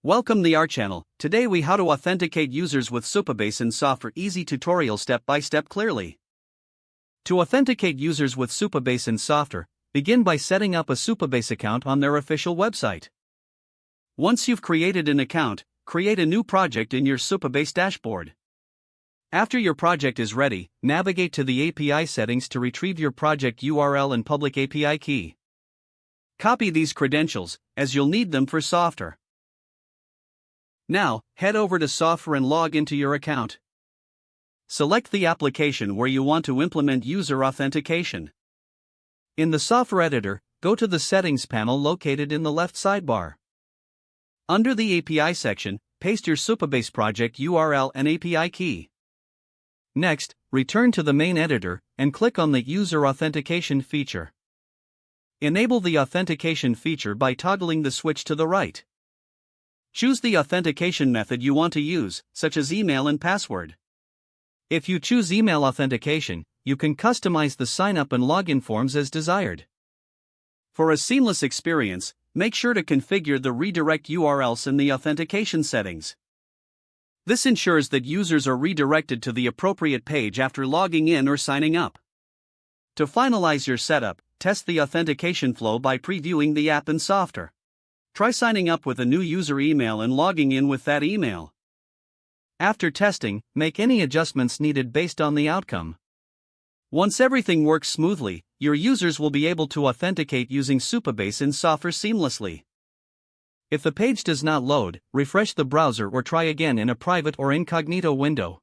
Welcome to our channel. Today we how to authenticate users with Supabase in Softr. Easy tutorial step by step clearly. To authenticate users with Supabase in Softr, begin by setting up a Supabase account on their official website. Once you've created an account, create a new project in your Supabase dashboard. After your project is ready, navigate to the API settings to retrieve your project URL and public API key. Copy these credentials, as you'll need them for Softr. Now, head over to Softr and log into your account. Select the application where you want to implement user authentication. In the Softr editor, go to the Settings panel located in the left sidebar. Under the API section, paste your Supabase project URL and API key. Next, return to the main editor and click on the User Authentication feature. Enable the authentication feature by toggling the switch to the right. Choose the authentication method you want to use, such as email and password. If you choose email authentication, you can customize the sign-up and login forms as desired. For a seamless experience, make sure to configure the redirect URLs in the authentication settings. This ensures that users are redirected to the appropriate page after logging in or signing up. To finalize your setup, test the authentication flow by previewing the app in Softr. Try signing up with a new user email and logging in with that email. After testing, make any adjustments needed based on the outcome. Once everything works smoothly, your users will be able to authenticate using Supabase in Softr seamlessly. If the page does not load, refresh the browser or try again in a private or incognito window.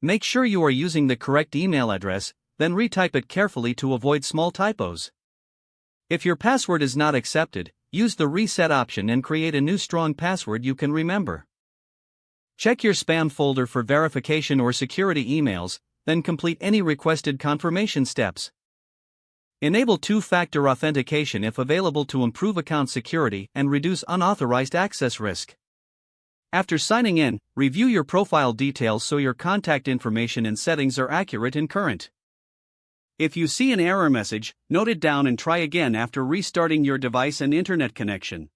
Make sure you are using the correct email address, then retype it carefully to avoid small typos. If your password is not accepted, use the reset option and create a new strong password you can remember. Check your spam folder for verification or security emails, then complete any requested confirmation steps. Enable two-factor authentication if available to improve account security and reduce unauthorized access risk. After signing in, review your profile details so your contact information and settings are accurate and current. If you see an error message, note it down and try again after restarting your device and internet connection.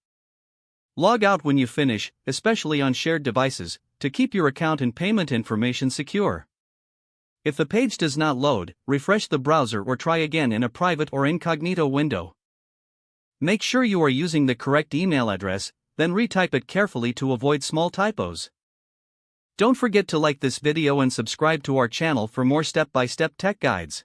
Log out when you finish, especially on shared devices, to keep your account and payment information secure. If the page does not load, refresh the browser or try again in a private or incognito window. Make sure you are using the correct email address, then retype it carefully to avoid small typos. Don't forget to like this video and subscribe to our channel for more step-by-step tech guides.